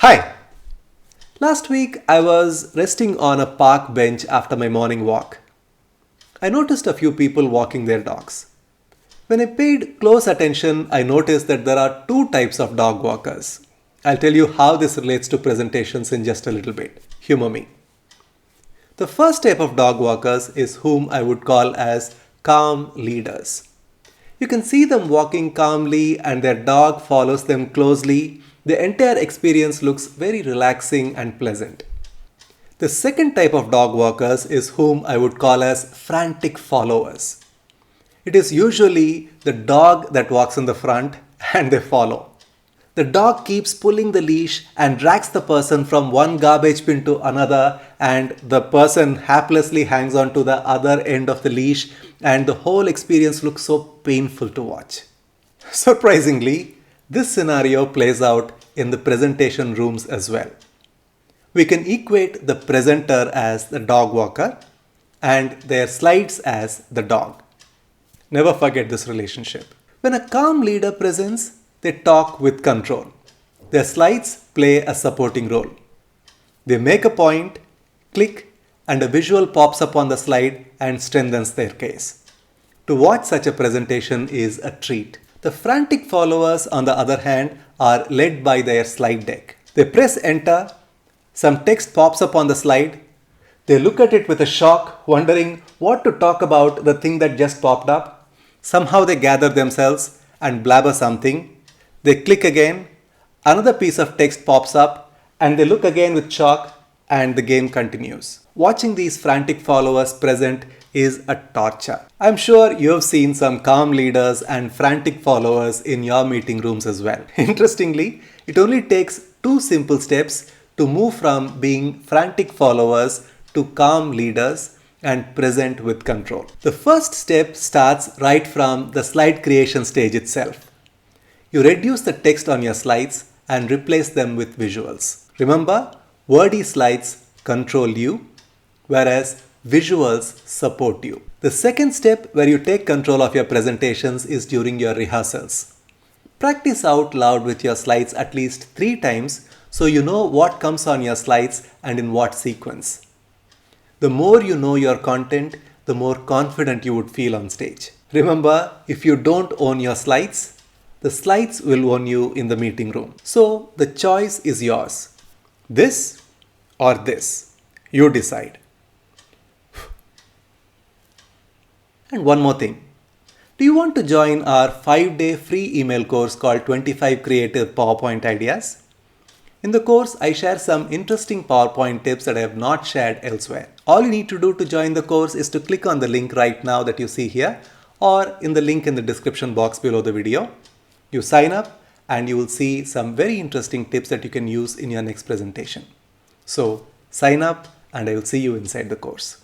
Hi! Last week I was resting on a park bench after my morning walk. I noticed a few people walking their dogs. When I paid close attention, I noticed that there are two types of dog walkers. I'll tell you how this relates to presentations in just a little bit. Humor me. The first type of dog walkers is whom I would call as calm leaders. You can see them walking calmly and their dog follows them closely. The entire experience looks very relaxing and pleasant. The second type of dog walkers is whom I would call as frantic followers. It is usually the dog that walks in the front and they follow. The dog keeps pulling the leash and drags the person from one garbage bin to another, and the person haplessly hangs on to the other end of the leash, and the whole experience looks so painful to watch. Surprisingly, this scenario plays out in the presentation rooms as well. We can equate the presenter as the dog walker and their slides as the dog. Never forget this relationship. When a calm leader presents, they talk with control. Their slides play a supporting role. They make a point, click, and a visual pops up on the slide and strengthens their case. To watch such a presentation is a treat. The frantic followers, on the other hand, are led by their slide deck. They press enter, some text pops up on the slide. They look at it with a shock, wondering what to talk about the thing that just popped up. Somehow they gather themselves and blabber something. They click again, another piece of text pops up, and they look again with shock, and the game continues. Watching these frantic followers present is a torture. I'm sure you have seen some calm leaders and frantic followers in your meeting rooms as well. Interestingly, it only takes two simple steps to move from being frantic followers to calm leaders and present with control. The first step starts right from the slide creation stage itself. You reduce the text on your slides and replace them with visuals. Remember, wordy slides control you, whereas visuals support you. The second step where you take control of your presentations is during your rehearsals. Practice out loud with your slides at least 3 times so you know what comes on your slides and in what sequence. The more you know your content, the more confident you would feel on stage. Remember, if you don't own your slides, the slides will own you in the meeting room. So the choice is yours. This or this. You decide. And one more thing. Do you want to join our 5-day free email course called 25 Creative PowerPoint Ideas? In the course, I share some interesting PowerPoint tips that I have not shared elsewhere. All you need to do to join the course is to click on the link right now that you see here, or in the link in the description box below the video. You sign up and you will see some very interesting tips that you can use in your next presentation. So sign up and I will see you inside the course.